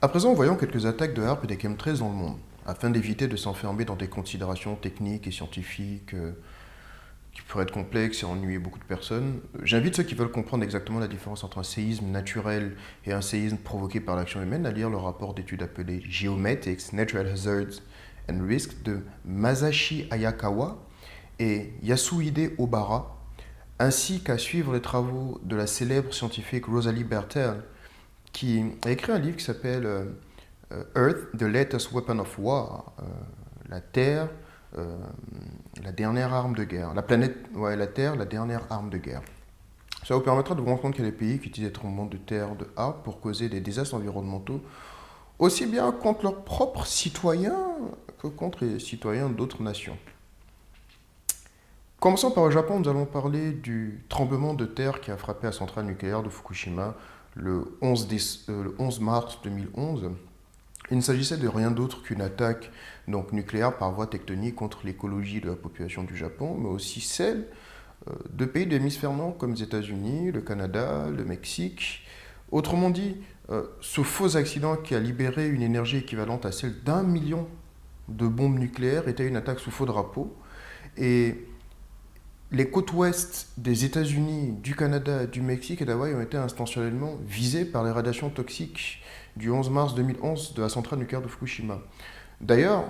À présent, voyons quelques attaques de HAARP et des chemtrails dans le monde, afin d'éviter de s'enfermer dans des considérations techniques et scientifiques qui pourraient être complexes et ennuyer beaucoup de personnes. J'invite ceux qui veulent comprendre exactement la différence entre un séisme naturel et un séisme provoqué par l'action humaine à lire le rapport d'études appelé Geomatics, Natural Hazards and Risks de Masashi Ayakawa et Yasuhide Obara, ainsi qu'à suivre les travaux de la célèbre scientifique Rosalie Bertell, qui a écrit un livre qui s'appelle Earth, the Latest Weapon of War, la Terre, la dernière arme de guerre. La planète, ouais, la Terre, la dernière arme de guerre. Ça vous permettra de vous rendre compte qu'il y a des pays qui utilisent des tremblements de terre de HAARP pour causer des désastres environnementaux, aussi bien contre leurs propres citoyens que contre les citoyens d'autres nations. Commençons par le Japon, nous allons parler du tremblement de terre qui a frappé la centrale nucléaire de Fukushima le 11 mars 2011. Il ne s'agissait de rien d'autre qu'une attaque nucléaire par voie tectonique contre l'écologie de la population du Japon, mais aussi celle de pays de l'hémisphère nord comme les États-Unis, le Canada, le Mexique. Autrement dit, ce faux accident qui a libéré une énergie équivalente à celle d'1 million de bombes nucléaires était une attaque sous faux drapeau. Et les côtes ouest des États-Unis, du Canada, du Mexique et d'Hawaï ont été intentionnellement visées par les radiations toxiques du 11 mars 2011 de la centrale nucléaire de Fukushima. D'ailleurs,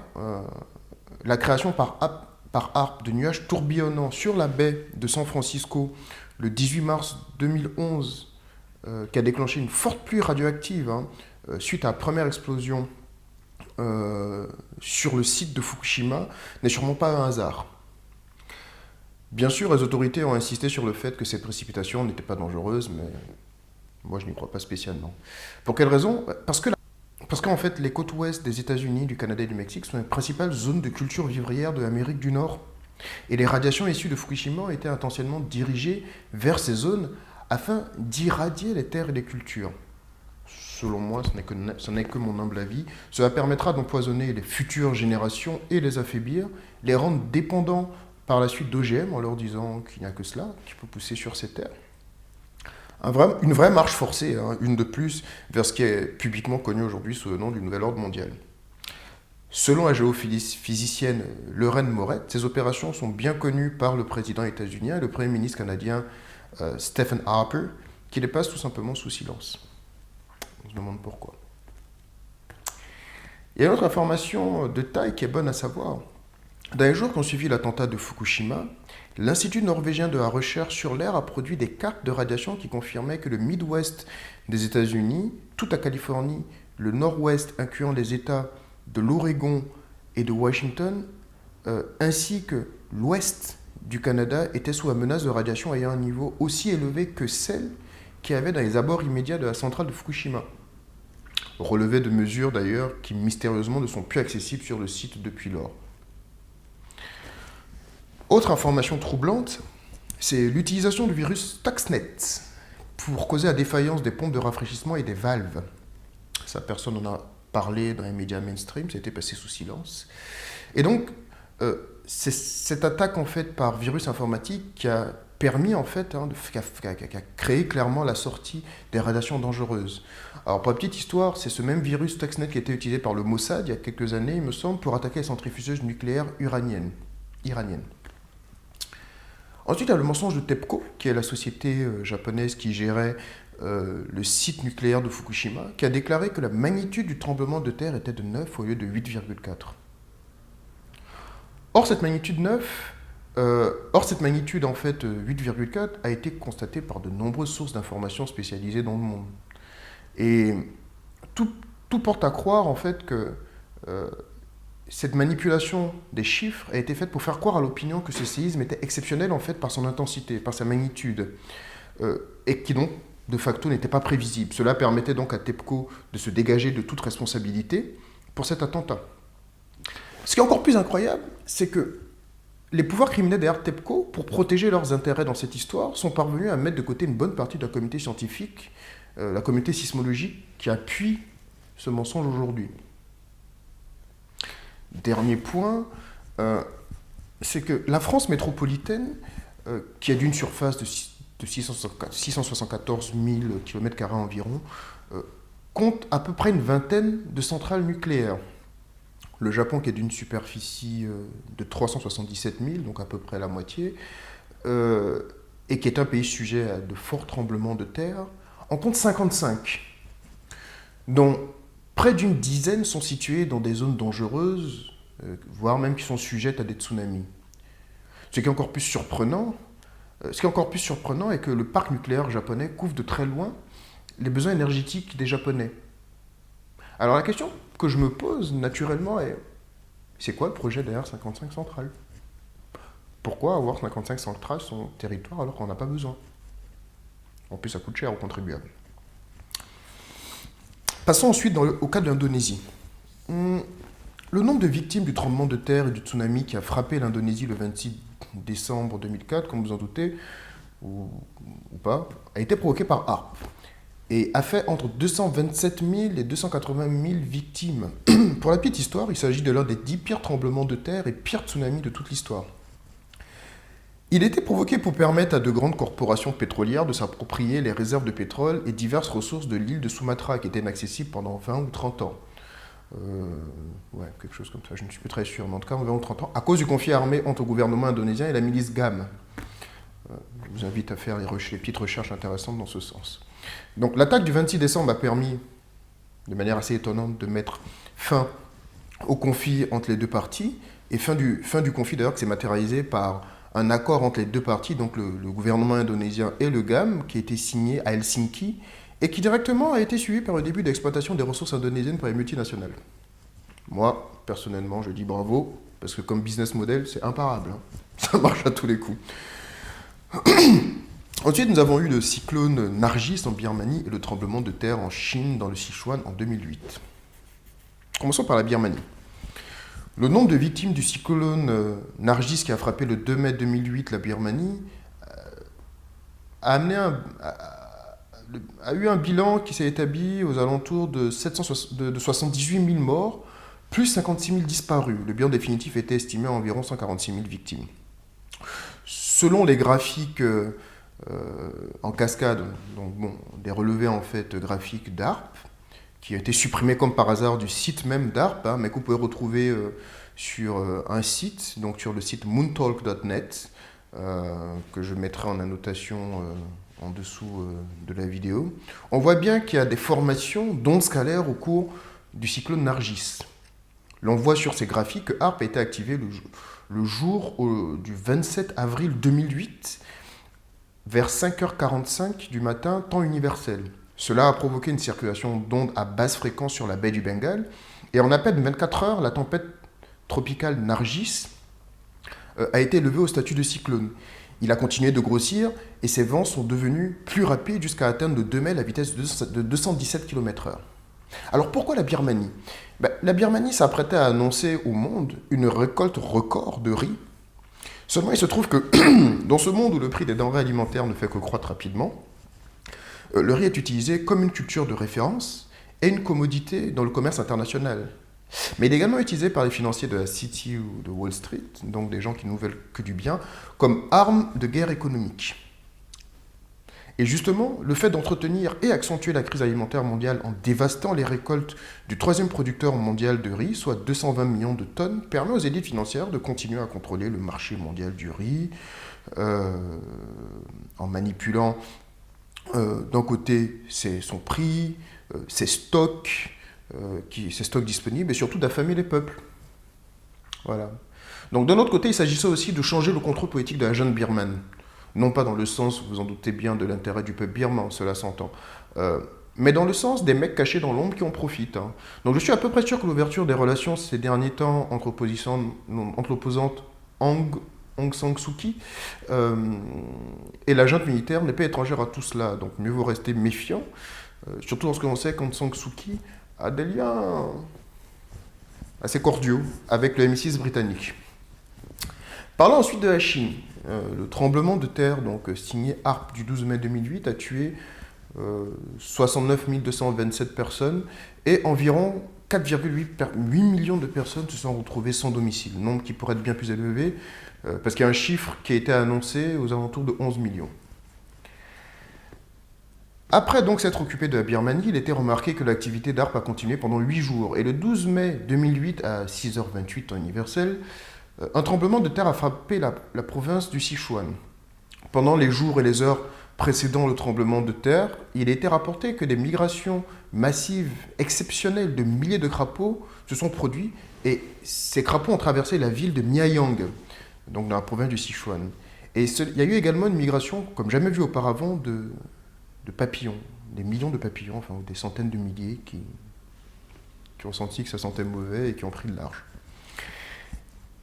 la création par HAARP de nuages tourbillonnants sur la baie de San Francisco le 18 mars 2011, qui a déclenché une forte pluie radioactive suite à la première explosion sur le site de Fukushima, n'est sûrement pas un hasard. Bien sûr, les autorités ont insisté sur le fait que ces précipitations n'étaient pas dangereuses, mais moi je n'y crois pas spécialement. Pour quelle raison ? Parce qu'en fait, les côtes ouest des États-Unis, du Canada et du Mexique sont les principales zones de culture vivrière de l'Amérique du Nord. Et les radiations issues de Fukushima ont été intentionnellement dirigées vers ces zones afin d'irradier les terres et les cultures. Selon moi, ce n'est que mon humble avis. Cela permettra d'empoisonner les futures générations et les affaiblir, les rendre dépendants par la suite d'OGM en leur disant qu'il n'y a que cela qui peut pousser sur ces terres. Une vraie marche forcée, une de plus, vers ce qui est publiquement connu aujourd'hui sous le nom du Nouvel Ordre mondial. Selon la géophysicienne Lorraine Morette, ces opérations sont bien connues par le président états-unien et le premier ministre canadien Stephen Harper, qui les passe tout simplement sous silence. On se demande pourquoi. Il y a une autre information de taille qui est bonne à savoir. Dans les jours qui ont suivi l'attentat de Fukushima, l'Institut norvégien de la recherche sur l'air a produit des cartes de radiation qui confirmaient que le Midwest des États-Unis, toute la Californie, le Nord-Ouest incluant les États de l'Oregon et de Washington, ainsi que l'Ouest du Canada étaient sous la menace de radiation ayant un niveau aussi élevé que celle qu'il y avait dans les abords immédiats de la centrale de Fukushima. Relevé de mesures d'ailleurs qui mystérieusement ne sont plus accessibles sur le site depuis lors. Autre information troublante, c'est l'utilisation du virus Stuxnet pour causer la défaillance des pompes de rafraîchissement et des valves. Ça, personne n'en a parlé dans les médias mainstream, ça a été passé sous silence. Et donc, c'est cette attaque en fait par virus informatique qui a permis en fait, qui a créé clairement la sortie des radiations dangereuses. Alors pour la petite histoire, c'est ce même virus Stuxnet qui a été utilisé par le Mossad il y a quelques années, il me semble, pour attaquer les centrifugeuses nucléaires iraniennes. Ensuite, il y a le mensonge de TEPCO, qui est la société japonaise qui gérait le site nucléaire de Fukushima, qui a déclaré que la magnitude du tremblement de terre était de 9 au lieu de 8,4. Or, cette magnitude en fait 8,4 a été constatée par de nombreuses sources d'informations spécialisées dans le monde. Et tout porte à croire en fait que cette manipulation des chiffres a été faite pour faire croire à l'opinion que ce séisme était exceptionnel en fait par son intensité, par sa magnitude, et qui donc de facto n'était pas prévisible. Cela permettait donc à TEPCO de se dégager de toute responsabilité pour cet attentat. Ce qui est encore plus incroyable, c'est que les pouvoirs criminels derrière TEPCO, pour protéger leurs intérêts dans cette histoire, sont parvenus à mettre de côté une bonne partie de la communauté scientifique, la communauté sismologique, qui appuie ce mensonge aujourd'hui. Dernier point, c'est que la France métropolitaine, qui a d'une surface de 674 000 km² environ, compte à peu près une vingtaine de centrales nucléaires. Le Japon, qui est d'une superficie de 377 000, donc à peu près la moitié, et qui est un pays sujet à de forts tremblements de terre, en compte 55, dont près d'une dizaine sont situées dans des zones dangereuses, voire même qui sont sujettes à des tsunamis. Ce qui est encore plus surprenant, est que le parc nucléaire japonais couvre de très loin les besoins énergétiques des Japonais. Alors la question que je me pose naturellement est, c'est quoi le projet derrière 55 centrales? Pourquoi avoir 55 centrales sur son territoire alors qu'on n'a pas besoin? En plus, ça coûte cher aux contribuables. Passons ensuite au cas de l'Indonésie. Le nombre de victimes du tremblement de terre et du tsunami qui a frappé l'Indonésie le 26 décembre 2004, comme vous en doutez, ou pas, a été provoqué par HARP et a fait entre 227 000 et 280 000 victimes. Pour la petite histoire, il s'agit de l'un des 10 pires tremblements de terre et pires tsunamis de toute l'histoire. Il a été provoqué pour permettre à de grandes corporations pétrolières de s'approprier les réserves de pétrole et diverses ressources de l'île de Sumatra qui étaient inaccessibles pendant 20 ou 30 ans. Quelque chose comme ça, je ne suis plus très sûr, mais en tout cas, 20 ou 30 ans, à cause du conflit armé entre le gouvernement indonésien et la milice GAM. Je vous invite à faire les petites recherches intéressantes dans ce sens. Donc l'attaque du 26 décembre a permis, de manière assez étonnante, de mettre fin au conflit entre les deux parties, et fin du conflit d'ailleurs qui s'est matérialisé par un accord entre les deux parties, donc le gouvernement indonésien et le GAM, qui a été signé à Helsinki, et qui directement a été suivi par le début d'exploitation des ressources indonésiennes par les multinationales. Moi, personnellement, je dis bravo, parce que comme business model, c'est imparable. Ça marche à tous les coups. Ensuite, nous avons eu le cyclone Nargis en Birmanie et le tremblement de terre en Chine dans le Sichuan en 2008. Commençons par la Birmanie. Le nombre de victimes du cyclone Nargis qui a frappé le 2 mai 2008 la Birmanie a eu un bilan qui s'est établi aux alentours de 78 000 morts, plus 56 000 disparus. Le bilan définitif était estimé à environ 146 000 victimes. Selon les graphiques en cascade, donc des relevés en fait graphiques d'ARP, qui a été supprimé comme par hasard du site même d'ARP, mais que vous pouvez retrouver sur un site, donc sur le site moontalk.net, que je mettrai en annotation en dessous de la vidéo. On voit bien qu'il y a des formations d'ondes scalaires au cours du cyclone Nargis. L'on voit sur ces graphiques que HARP a été activé le jour du 27 avril 2008, vers 5h45 du matin, temps universel. Cela a provoqué une circulation d'ondes à basse fréquence sur la baie du Bengale, et en à peine 24 heures, la tempête tropicale Nargis a été élevée au statut de cyclone. Il a continué de grossir, et ses vents sont devenus plus rapides jusqu'à atteindre le 2 mai la vitesse de 217 km/h. Alors pourquoi la Birmanie? La Birmanie s'apprêtait à annoncer au monde une récolte record de riz. Seulement, il se trouve que dans ce monde où le prix des denrées alimentaires ne fait que croître rapidement, le riz est utilisé comme une culture de référence et une commodité dans le commerce international. Mais il est également utilisé par les financiers de la City ou de Wall Street, donc des gens qui ne veulent que du bien, comme arme de guerre économique. Et justement, le fait d'entretenir et accentuer la crise alimentaire mondiale en dévastant les récoltes du troisième producteur mondial de riz, soit 220 millions de tonnes, permet aux élites financières de continuer à contrôler le marché mondial du riz, en manipulant d'un côté son prix, ses stocks disponibles, et surtout d'affamer les peuples. Voilà. Donc d'un autre côté, il s'agissait aussi de changer le contrôle politique de la jeune birmane. Non pas dans le sens, vous en doutez bien, de l'intérêt du peuple birman, cela s'entend, mais dans le sens des mecs cachés dans l'ombre qui en profitent. Donc je suis à peu près sûr que l'ouverture des relations ces derniers temps entre l'opposante Aung San Suu Kyi et la junte militaire n'est pas étrangère à tout cela. Donc mieux vaut rester méfiant, surtout lorsque l'on sait qu'Aung San Suu Kyi a des liens assez cordiaux avec le MI6 britannique. Parlons ensuite de la Chine. Le tremblement de terre, donc signé HARP du 12 mai 2008, a tué 69 227 personnes et environ 4,8 millions de personnes se sont retrouvées sans domicile, nombre qui pourrait être bien plus élevé parce qu'il y a un chiffre qui a été annoncé aux alentours de 11 millions. Après donc s'être occupé de la Birmanie, il était remarqué que l'activité d'ARP a continué pendant 8 jours. Et le 12 mai 2008 à 6h28 temps universel, un tremblement de terre a frappé la province du Sichuan. Pendant les jours et les heures précédant le tremblement de terre, il a été rapporté que des migrations massives, exceptionnelles de milliers de crapauds se sont produites et ces crapauds ont traversé la ville de Miayang, donc dans la province du Sichuan. Et il y a eu également une migration, comme jamais vue auparavant, de papillons, des millions de papillons, enfin des centaines de milliers qui ont senti que ça sentait mauvais et qui ont pris le large.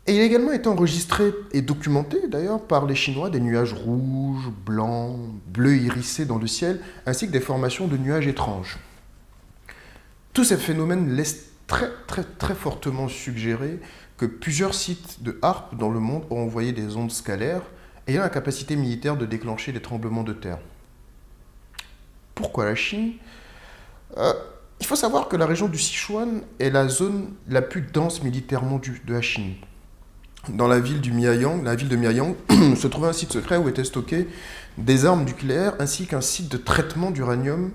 Et il a également été enregistré et documenté d'ailleurs par les Chinois des nuages rouges, blancs, bleus irisés dans le ciel, ainsi que des formations de nuages étranges. Tous ces phénomènes laissent très fortement suggérer que plusieurs sites de HAARP dans le monde ont envoyé des ondes scalaires ayant la capacité militaire de déclencher des tremblements de terre. Pourquoi la Chine ? Il faut savoir que la région du Sichuan est la zone la plus dense militairement de la Chine. Dans la ville de Miayang, se trouvait un site secret où étaient stockées des armes nucléaires ainsi qu'un site de traitement d'uranium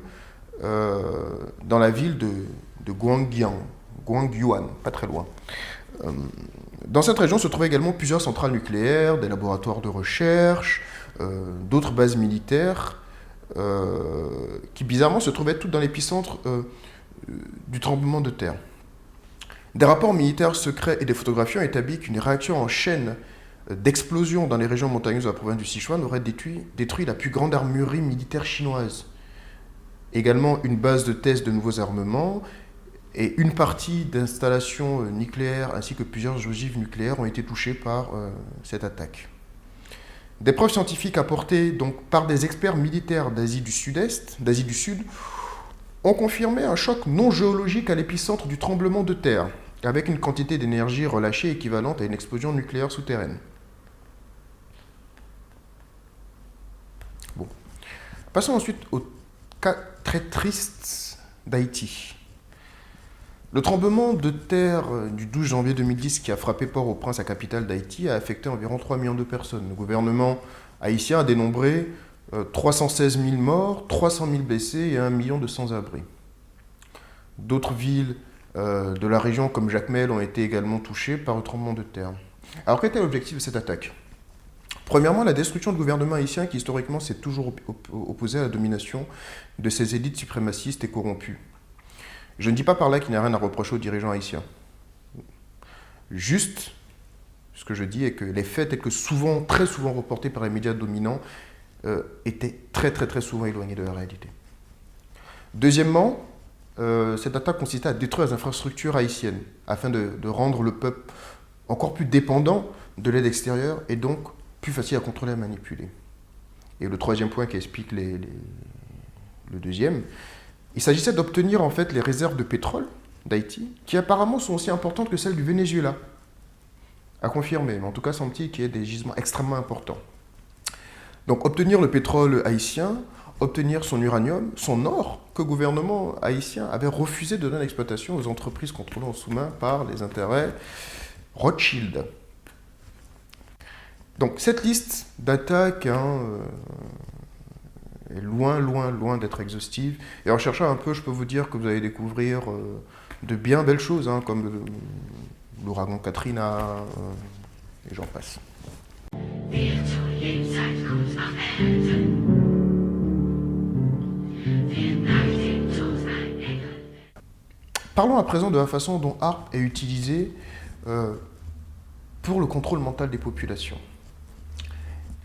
dans la ville de Guangyuan, pas très loin. Dans cette région se trouvaient également plusieurs centrales nucléaires, des laboratoires de recherche, d'autres bases militaires qui bizarrement se trouvaient toutes dans l'épicentre du tremblement de terre. Des rapports militaires secrets et des photographies ont établi qu'une réaction en chaîne d'explosion dans les régions montagneuses de la province du Sichuan aurait détruit la plus grande armurerie militaire chinoise. Également une base de test de nouveaux armements et une partie d'installations nucléaires ainsi que plusieurs ogives nucléaires ont été touchées par cette attaque. Des preuves scientifiques apportées donc par des experts militaires d'Asie du Sud, ont confirmé un choc non géologique à l'épicentre du tremblement de terre, avec une quantité d'énergie relâchée équivalente à une explosion nucléaire souterraine. Bon. Passons ensuite au cas très triste d'Haïti. Le tremblement de terre du 12 janvier 2010 qui a frappé Port-au-Prince, la capitale d'Haïti, a affecté environ 3 millions de personnes. Le gouvernement haïtien a dénombré 316 000 morts, 300 000 blessés et 1 million de sans-abri. D'autres villes de la région comme Jacmel ont été également touchées par le tremblement de terre. Alors quel était l'objectif de cette attaque ? Premièrement, la destruction du gouvernement haïtien qui historiquement s'est toujours opposé à la domination de ces élites suprémacistes et corrompues. Je ne dis pas par là qu'il n'y a rien à reprocher aux dirigeants haïtiens. Juste, ce que je dis est que les faits tels que très souvent reportés par les médias dominants étaient très souvent éloignés de la réalité. Deuxièmement, cette attaque consistait à détruire les infrastructures haïtiennes afin de rendre le peuple encore plus dépendant de l'aide extérieure et donc plus facile à contrôler et à manipuler. Et le troisième point qui explique le deuxième, il s'agissait d'obtenir en fait les réserves de pétrole d'Haïti, qui apparemment sont aussi importantes que celles du Venezuela. À confirmer, mais en tout cas semble-t-il qu'il y ait des gisements extrêmement importants. Donc obtenir le pétrole haïtien, obtenir son uranium, son or, que le gouvernement haïtien avait refusé de donner l'exploitation aux entreprises contrôlées en sous-main par les intérêts Rothschild. Donc cette liste d'attaques est loin d'être exhaustive. Et en cherchant un peu, je peux vous dire que vous allez découvrir de bien belles choses, comme l'ouragan Katrina, et j'en passe. Parlons à présent de la façon dont HAARP est utilisé pour le contrôle mental des populations.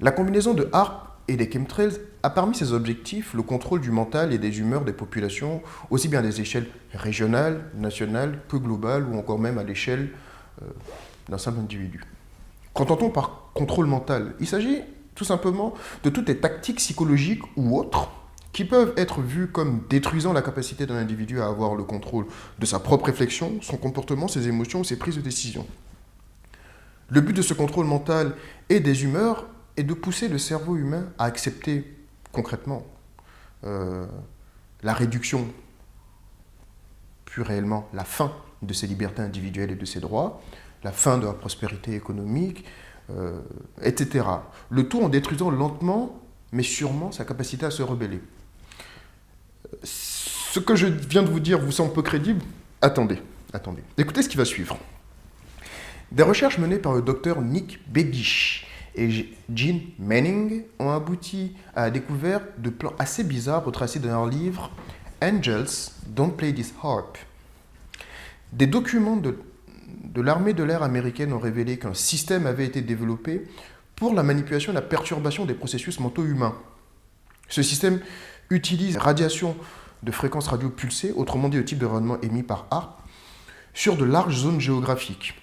La combinaison de HAARP et des chemtrails a parmi ses objectifs le contrôle du mental et des humeurs des populations, aussi bien à des échelles régionales, nationales, que globales, ou encore même à l'échelle d'un simple individu. Qu'entend-on par contrôle mental ? Il s'agit tout simplement de toutes les tactiques psychologiques ou autres qui peuvent être vues comme détruisant la capacité d'un individu à avoir le contrôle de sa propre réflexion, son comportement, ses émotions, ses prises de décision. Le but de ce contrôle mental et des humeurs est de pousser le cerveau humain à accepter concrètement la réduction, plus réellement la fin de ses libertés individuelles et de ses droits, la fin de la prospérité économique, etc. Le tout en détruisant lentement, mais sûrement, sa capacité à se rebeller. Ce que je viens de vous dire vous semble peu crédible? Attendez. Écoutez ce qui va suivre. Des recherches menées par le docteur Nick Begich et Jean Manning ont abouti à la découverte de plans assez bizarres retracés dans leur livre Angels Don't Play This Harp. Des documents de l'armée de l'air américaine ont révélé qu'un système avait été développé pour la manipulation et la perturbation des processus mentaux humains. Ce système utilise radiation de fréquences radio pulsées, autrement dit le type de rayonnement émis par harpe, sur de larges zones géographiques.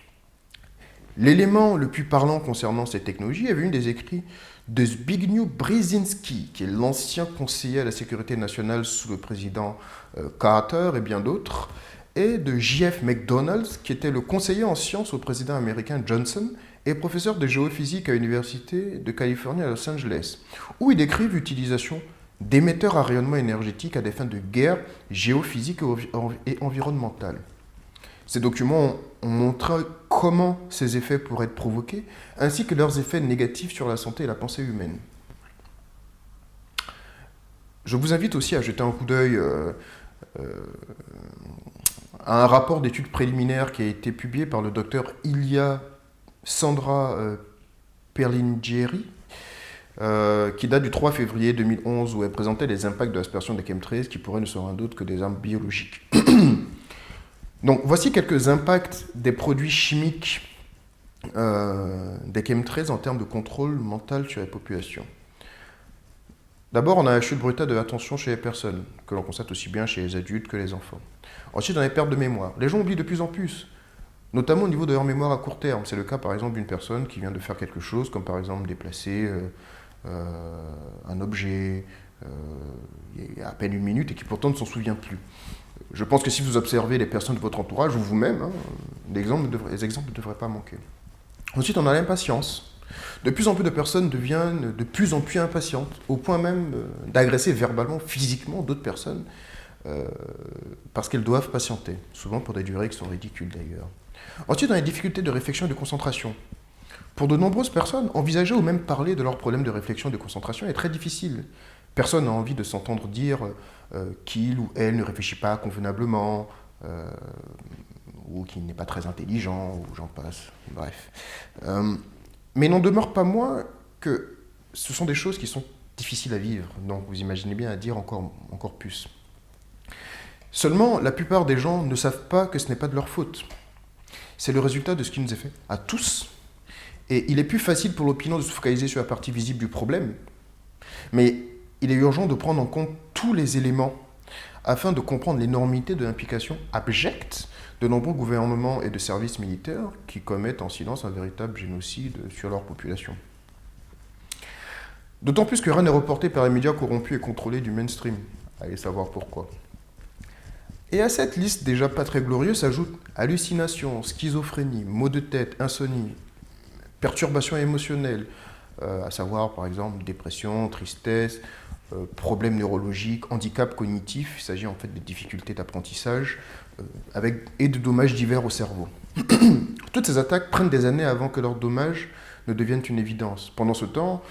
L'élément le plus parlant concernant cette technologie est venu des écrits de Zbigniew Brzezinski, qui est l'ancien conseiller à la sécurité nationale sous le président Carter et bien d'autres, et de J.F. McDonald, qui était le conseiller en sciences au président américain Johnson et professeur de géophysique à l'Université de Californie à Los Angeles, où ils décrivent l'utilisation d'émetteurs à rayonnement énergétique à des fins de guerre géophysique et environnementale. Ces documents ont montré comment ces effets pourraient être provoqués, ainsi que leurs effets négatifs sur la santé et la pensée humaine. Je vous invite aussi à jeter un coup d'œil à un rapport d'études préliminaires qui a été publié par le docteur Ilya Sandra Perlingieri, qui date du 3 février 2011, où elle présentait les impacts de l'aspersion des chemtrails qui pourraient ne ser rien d'autre que des armes biologiques. Donc, voici quelques impacts des produits chimiques des chemtrails en termes de contrôle mental sur les populations. D'abord, on a la chute brutale de l'attention chez les personnes, que l'on constate aussi bien chez les adultes que les enfants. Ensuite, on a les pertes de mémoire. Les gens oublient de plus en plus, notamment au niveau de leur mémoire à court terme. C'est le cas, par exemple, d'une personne qui vient de faire quelque chose, comme par exemple déplacer un objet il y a à peine une minute et qui pourtant ne s'en souvient plus. Je pense que si vous observez les personnes de votre entourage ou vous-même, les exemples ne devraient pas manquer. Ensuite, on a l'impatience. De plus en plus de personnes deviennent de plus en plus impatientes, au point même d'agresser verbalement, physiquement d'autres personnes, parce qu'elles doivent patienter, souvent pour des durées qui sont ridicules d'ailleurs. Ensuite, on a les difficultés de réflexion et de concentration. Pour de nombreuses personnes, envisager ou même parler de leurs problèmes de réflexion et de concentration est très difficile. Personne n'a envie de s'entendre dire qu'il ou elle ne réfléchit pas convenablement, ou qu'il n'est pas très intelligent, ou j'en passe, bref. Mais n'en demeure pas moins que ce sont des choses qui sont difficiles à vivre, donc vous imaginez bien à dire encore plus. Seulement, la plupart des gens ne savent pas que ce n'est pas de leur faute. C'est le résultat de ce qui nous est fait à tous. Et il est plus facile pour l'opinion de se focaliser sur la partie visible du problème, mais il est urgent de prendre en compte tous les éléments afin de comprendre l'énormité de l'implication abjecte de nombreux gouvernements et de services militaires qui commettent en silence un véritable génocide sur leur population. D'autant plus que rien n'est reporté par les médias corrompus et contrôlés du mainstream. Allez savoir pourquoi. Et à cette liste déjà pas très glorieuse s'ajoutent hallucinations, schizophrénie, maux de tête, insomnie, perturbations émotionnelles, à savoir par exemple dépression, tristesse, problèmes neurologiques, handicap cognitif. Il s'agit en fait de difficultés d'apprentissage et de dommages divers au cerveau. Toutes ces attaques prennent des années avant que leurs dommages ne deviennent une évidence. Pendant ce temps,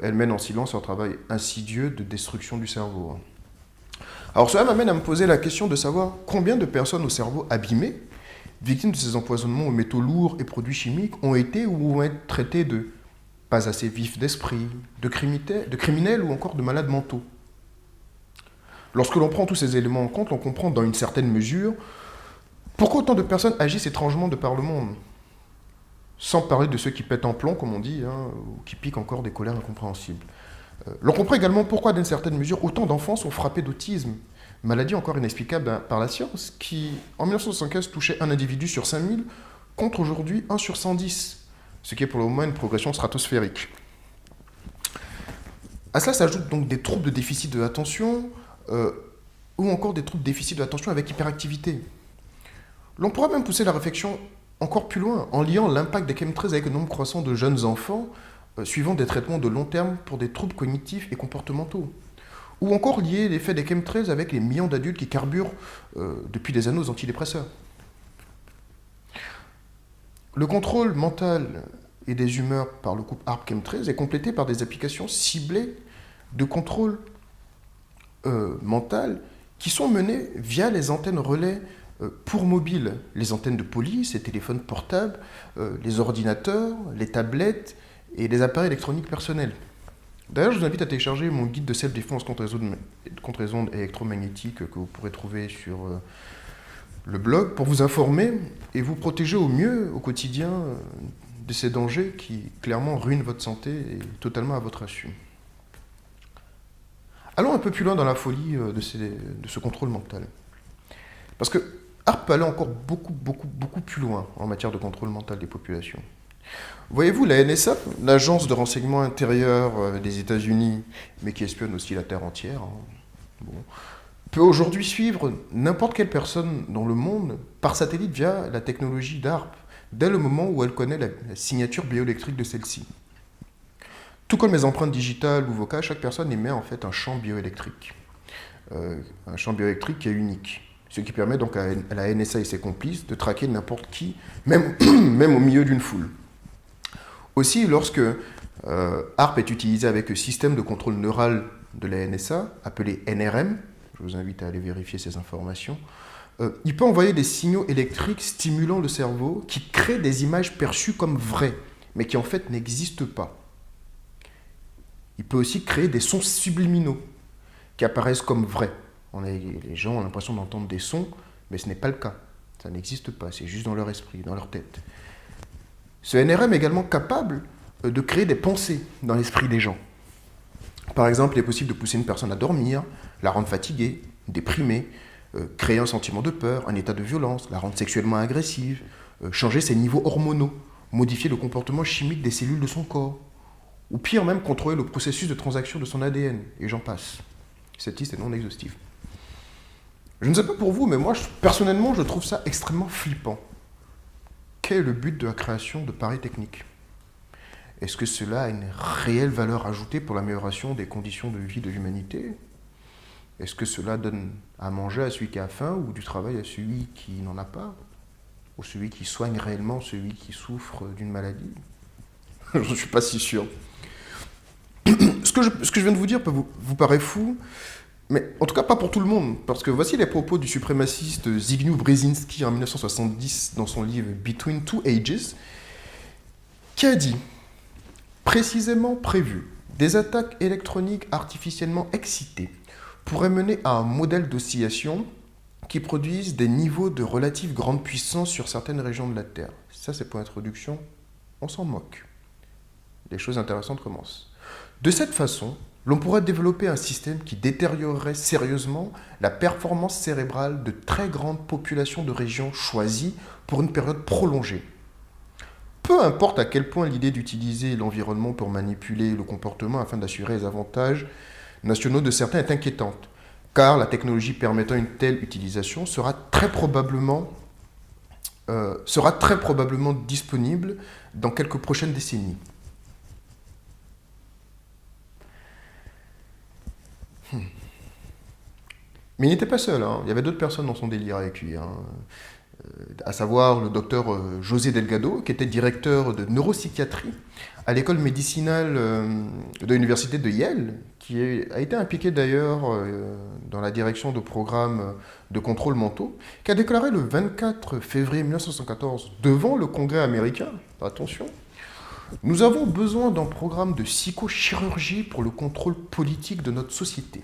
elles mènent en silence leur travail insidieux de destruction du cerveau. Alors cela m'amène à me poser la question de savoir combien de personnes au cerveau abîmé, victimes de ces empoisonnements aux métaux lourds et produits chimiques, ont été ou vont être traitées de pas assez vifs d'esprit, de criminels ou encore de malades mentaux. Lorsque l'on prend tous ces éléments en compte, on comprend dans une certaine mesure pourquoi autant de personnes agissent étrangement de par le monde. Sans parler de ceux qui pètent en plomb, comme on dit, ou qui piquent encore des colères incompréhensibles. L'on comprend également pourquoi, d'une certaine mesure, autant d'enfants sont frappés d'autisme, maladie encore inexplicable par la science, qui, en 1975, touchait un individu sur 5000, contre aujourd'hui 1 sur 110, ce qui est pour le moment une progression stratosphérique. À cela s'ajoutent donc des troubles de déficit de l'attention, ou encore des troubles de déficit de l'attention avec hyperactivité. L'on pourra même pousser la réflexion encore plus loin, en liant l'impact des chemtrails avec le nombre croissant de jeunes enfants suivant des traitements de long terme pour des troubles cognitifs et comportementaux. Ou encore lier l'effet des chemtrails avec les millions d'adultes qui carburent depuis des années aux antidépresseurs. Le contrôle mental et des humeurs par le couple ARP-chemtrails est complété par des applications ciblées de contrôle mental qui sont menées via les antennes relais pour mobile, les antennes de police, les téléphones portables, les ordinateurs, les tablettes et les appareils électroniques personnels. D'ailleurs, je vous invite à télécharger mon guide de self-défense contre les ondes électromagnétiques que vous pourrez trouver sur le blog pour vous informer et vous protéger au mieux au quotidien de ces dangers qui clairement ruinent votre santé et totalement à votre insu. Allons un peu plus loin dans la folie de ce contrôle mental. Parce que ARP peut aller encore beaucoup plus loin en matière de contrôle mental des populations. Voyez-vous, la NSA, l'agence de renseignement intérieur des États-Unis, mais qui espionne aussi la Terre entière, peut aujourd'hui suivre n'importe quelle personne dans le monde par satellite via la technologie d'ARP, dès le moment où elle connaît la signature bioélectrique de celle-ci. Tout comme les empreintes digitales ou vocales, chaque personne émet en fait un champ bioélectrique. Un champ bioélectrique qui est unique. Ce qui permet donc à la NSA et ses complices de traquer n'importe qui, même au milieu d'une foule. Aussi, lorsque ARP est utilisé avec le système de contrôle neural de la NSA, appelé NRM, je vous invite à aller vérifier ces informations, il peut envoyer des signaux électriques stimulant le cerveau qui créent des images perçues comme vraies, mais qui en fait n'existent pas. Il peut aussi créer des sons subliminaux qui apparaissent comme vrais. Les gens ont l'impression d'entendre des sons, mais ce n'est pas le cas. Ça n'existe pas, c'est juste dans leur esprit, dans leur tête. Ce NRM est également capable de créer des pensées dans l'esprit des gens. Par exemple, il est possible de pousser une personne à dormir, la rendre fatiguée, déprimée, créer un sentiment de peur, un état de violence, la rendre sexuellement agressive, changer ses niveaux hormonaux, modifier le comportement chimique des cellules de son corps, ou pire même, contrôler le processus de transaction de son ADN, et j'en passe. Cette liste est non exhaustive. Je ne sais pas pour vous, mais moi, personnellement, je trouve ça extrêmement flippant. Quel est le but de la création de pareilles techniques? Est-ce que cela a une réelle valeur ajoutée pour l'amélioration des conditions de vie de l'humanité? Est-ce que cela donne à manger à celui qui a faim ou du travail à celui qui n'en a pas? Ou celui qui soigne réellement celui qui souffre d'une maladie? Je ne suis pas si sûr. Ce que je viens de vous dire peut vous paraît fou, mais en tout cas pas pour tout le monde, parce que voici les propos du suprémaciste Zbigniew Brzezinski en 1970 dans son livre Between Two Ages, qui a dit « Précisément prévu, des attaques électroniques artificiellement excitées pourraient mener à un modèle d'oscillation qui produise des niveaux de relative grande puissance sur certaines régions de la Terre. » Ça, c'est pour l'introduction, on s'en moque. Les choses intéressantes commencent. De cette façon, l'on pourrait développer un système qui détériorerait sérieusement la performance cérébrale de très grandes populations de régions choisies pour une période prolongée. Peu importe à quel point l'idée d'utiliser l'environnement pour manipuler le comportement afin d'assurer les avantages nationaux de certains est inquiétante, car la technologie permettant une telle utilisation sera très probablement disponible dans quelques prochaines décennies. Mais il n'était pas seul, il y avait d'autres personnes dans son délire avec lui, à savoir le docteur José Delgado, qui était directeur de neuropsychiatrie à l'école médicinale de l'université de Yale, qui a été impliqué d'ailleurs dans la direction de programmes de contrôle mentaux, qui a déclaré le 24 février 1974 devant le Congrès américain, attention, « Nous avons besoin d'un programme de psychochirurgie pour le contrôle politique de notre société.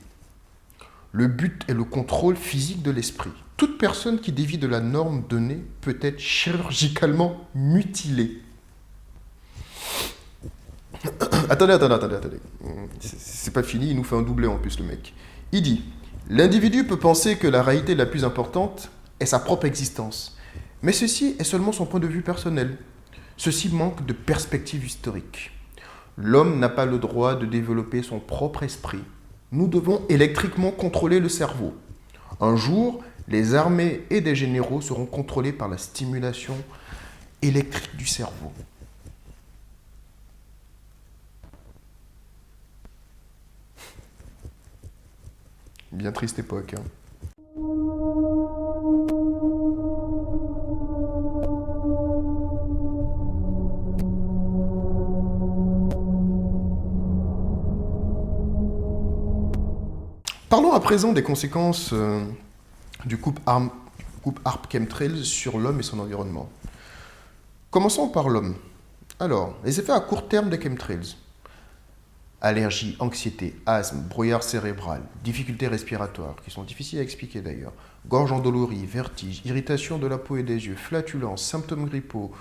Le but est le contrôle physique de l'esprit. Toute personne qui dévie de la norme donnée peut être chirurgicalement mutilée. » Attendez. C'est pas fini, il nous fait un doublé en plus, le mec. Il dit « L'individu peut penser que la réalité la plus importante est sa propre existence. Mais ceci est seulement son point de vue personnel. Ceci manque de perspective historique. L'homme n'a pas le droit de développer son propre esprit. Nous devons électriquement contrôler le cerveau. Un jour, les armées et des généraux seront contrôlés par la stimulation électrique du cerveau. » Bien triste époque. Parlons à présent des conséquences du couple ARP-chemtrails sur l'homme et son environnement. Commençons par l'homme. Alors, les effets à court terme des chemtrails. Allergie, anxiété, asthme, brouillard cérébral, difficultés respiratoires, qui sont difficiles à expliquer d'ailleurs, gorge endolorie, vertige, irritation de la peau et des yeux, flatulence, symptômes grippaux,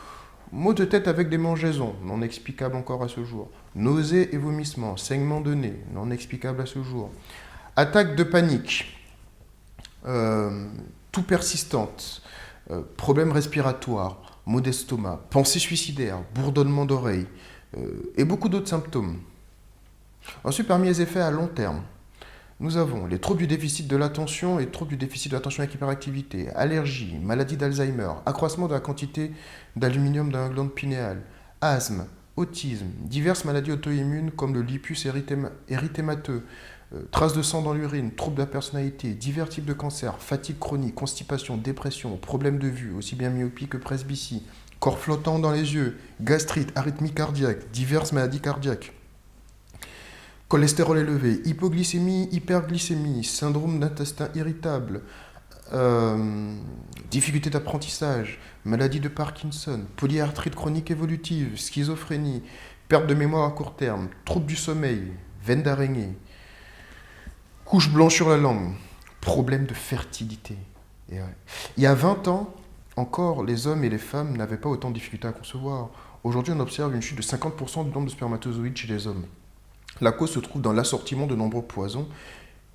maux de tête avec des mangeaisons, non explicables encore à ce jour, nausées et vomissements, saignements de nez, non explicables à ce jour, attaque de panique, tout persistante, problèmes respiratoires, maux d'estomac, pensées suicidaires, bourdonnement d'oreilles, et beaucoup d'autres symptômes. Ensuite, parmi les effets à long terme, nous avons les troubles du déficit de l'attention et troubles du déficit de l'attention avec hyperactivité, allergies, maladie d'Alzheimer, accroissement de la quantité d'aluminium dans la glande pinéale, asthme, autisme, diverses maladies auto-immunes comme le lupus érythémateux, traces de sang dans l'urine, troubles de la personnalité, divers types de cancers, fatigue chronique, constipation, dépression, problèmes de vue, aussi bien myopie que presbytie, corps flottant dans les yeux, gastrite, arythmie cardiaque, diverses maladies cardiaques. Cholestérol élevé, hypoglycémie, hyperglycémie, syndrome d'intestin irritable, difficultés d'apprentissage, maladie de Parkinson, polyarthrite chronique évolutive, schizophrénie, perte de mémoire à court terme, troubles du sommeil, veine d'araignée, couche blanche sur la langue, problème de fertilité. Et ouais. Il y a 20 ans, encore, les hommes et les femmes n'avaient pas autant de difficultés à concevoir. Aujourd'hui, on observe une chute de 50% du nombre de spermatozoïdes chez les hommes. La cause se trouve dans l'assortiment de nombreux poisons,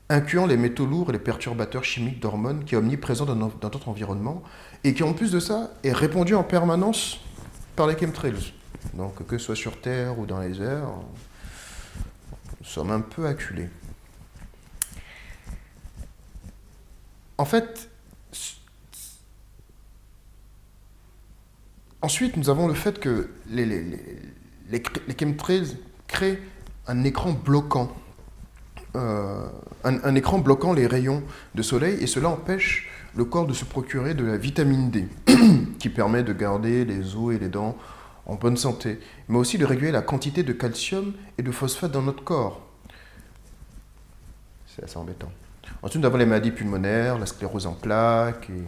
incluant les métaux lourds et les perturbateurs chimiques d'hormones qui sont omniprésents dans notre environnement et qui, en plus de ça, est répandu en permanence par les chemtrails. Donc, que ce soit sur Terre ou dans les airs, nous sommes un peu acculés. En fait, ensuite, nous avons le fait que les chemtrails créent un écran bloquant, un écran bloquant les rayons de soleil, et cela empêche le corps de se procurer de la vitamine D, qui permet de garder les os et les dents en bonne santé, mais aussi de réguler la quantité de calcium et de phosphate dans notre corps. C'est assez embêtant. Ensuite, nous avons les maladies pulmonaires, la sclérose en plaques, et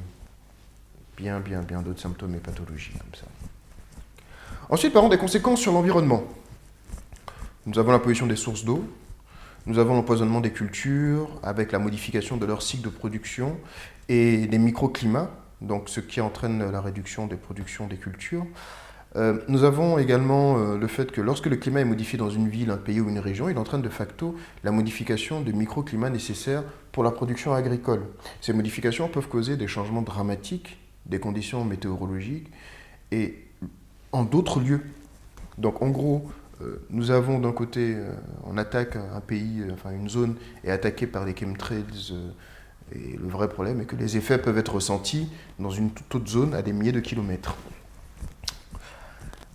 bien d'autres symptômes et pathologies comme ça. Ensuite, parlons des conséquences sur l'environnement. Nous avons la pollution des sources d'eau, nous avons l'empoisonnement des cultures avec la modification de leur cycle de production et des microclimats, donc ce qui entraîne la réduction des productions des cultures. Nous avons également le fait que lorsque le climat est modifié dans une ville, un pays ou une région, il entraîne de facto la modification de microclimats nécessaires pour la production agricole. Ces modifications peuvent causer des changements dramatiques des conditions météorologiques et en d'autres lieux. Donc en gros, nous avons d'un côté, on attaque un pays, enfin une zone est attaquée par les chemtrails, et le vrai problème est que les effets peuvent être ressentis dans une toute autre zone à des milliers de kilomètres.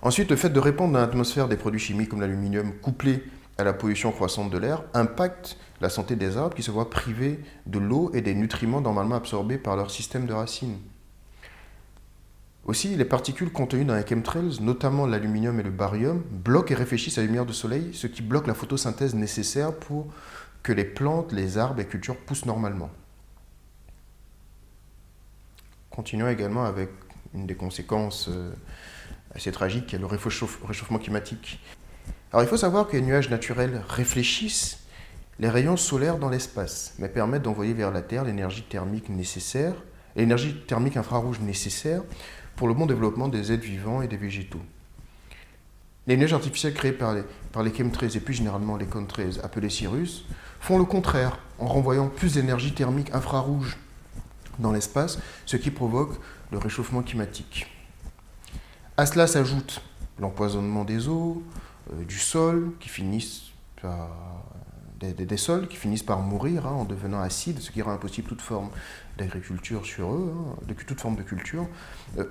Ensuite, le fait de répandre dans l'atmosphère des produits chimiques comme l'aluminium, couplé à la pollution croissante de l'air, impacte la santé des arbres qui se voient privés de l'eau et des nutriments normalement absorbés par leur système de racines. Aussi, les particules contenues dans les chemtrails, notamment l'aluminium et le barium, bloquent et réfléchissent à la lumière du soleil, ce qui bloque la photosynthèse nécessaire pour que les plantes, les arbres et les cultures poussent normalement. Continuons également avec une des conséquences assez tragiques, qui est le réchauffement climatique. Alors il faut savoir que les nuages naturels réfléchissent les rayons solaires dans l'espace, mais permettent d'envoyer vers la Terre l'énergie thermique nécessaire, l'énergie thermique infrarouge nécessaire pour le bon développement des êtres vivants et des végétaux. Les nuages artificiels créés par les chemtrails et plus généralement les contrails appelés cirrus font le contraire en renvoyant plus d'énergie thermique infrarouge dans l'espace, ce qui provoque le réchauffement climatique. À cela s'ajoute l'empoisonnement des eaux, du sol, qui finissent par, des sols qui finissent par mourir en devenant acides, ce qui rend impossible toute forme d'agriculture sur eux, toute forme de culture.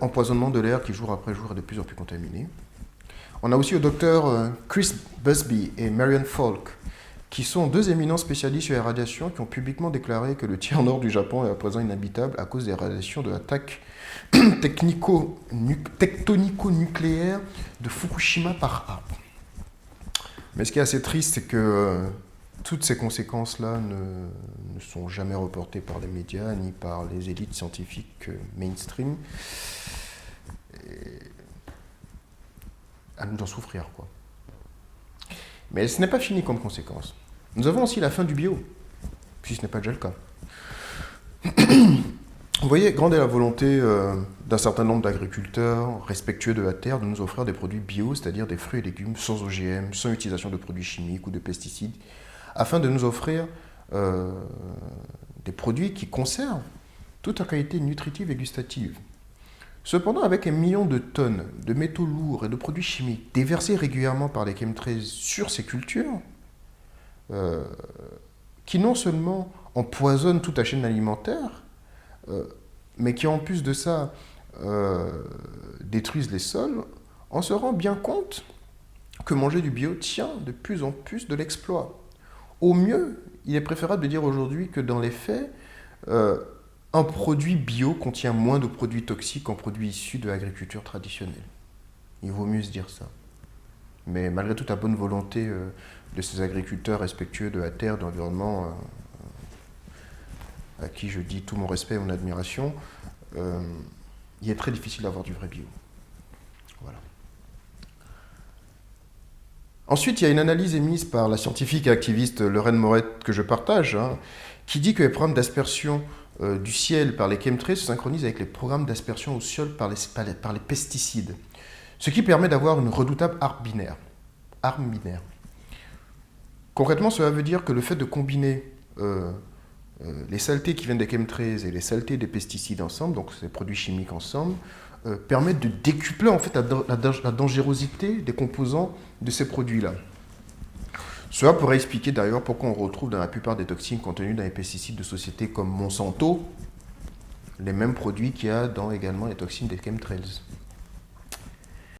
Empoisonnement de l'air qui jour après jour est de plus en plus contaminé. On a aussi le docteur Chris Busby et Marian Falk, qui sont deux éminents spécialistes sur les radiations, qui ont publiquement déclaré que le tiers nord du Japon est à présent inhabitable à cause des radiations de l'attaque tectonico-nucléaire de Fukushima par A. Mais ce qui est assez triste, c'est que toutes ces conséquences-là ne sont jamais reportées par les médias ni par les élites scientifiques mainstream. Et à nous d'en souffrir, quoi. Mais ce n'est pas fini comme conséquence. Nous avons aussi la fin du bio, si ce n'est pas déjà le cas. Vous voyez, grande est la volonté d'un certain nombre d'agriculteurs respectueux de la terre de nous offrir des produits bio, c'est-à-dire des fruits et légumes sans OGM, sans utilisation de produits chimiques ou de pesticides, afin de nous offrir des produits qui conservent toute leur qualité nutritive et gustative. Cependant, avec 1 million de tonnes de métaux lourds et de produits chimiques déversés régulièrement par les chemtrails sur ces cultures, qui non seulement empoisonnent toute la chaîne alimentaire, mais qui en plus de ça détruisent les sols, on se rend bien compte que manger du bio tient de plus en plus de l'exploit. Au mieux, il est préférable de dire aujourd'hui que dans les faits, un produit bio contient moins de produits toxiques qu'un produit issu de l'agriculture traditionnelle. Il vaut mieux se dire ça. Mais malgré toute la bonne volonté de ces agriculteurs respectueux de la terre, de l'environnement, à qui je dis tout mon respect et mon admiration, il est très difficile d'avoir du vrai bio. Voilà. Ensuite, il y a une analyse émise par la scientifique et activiste Lorraine Morette, que je partage, qui dit que les programmes d'aspersion du ciel par les chemtrails se synchronisent avec les programmes d'aspersion au sol par les pesticides, ce qui permet d'avoir une redoutable arme binaire. Concrètement, cela veut dire que le fait de combiner les saletés qui viennent des chemtrails et les saletés des pesticides ensemble, donc ces produits chimiques ensemble, permettent de décupler en fait la dangerosité des composants de ces produits-là. Cela pourrait expliquer d'ailleurs pourquoi on retrouve dans la plupart des toxines contenues dans les pesticides de sociétés comme Monsanto les mêmes produits qu'il y a dans également les toxines des chemtrails.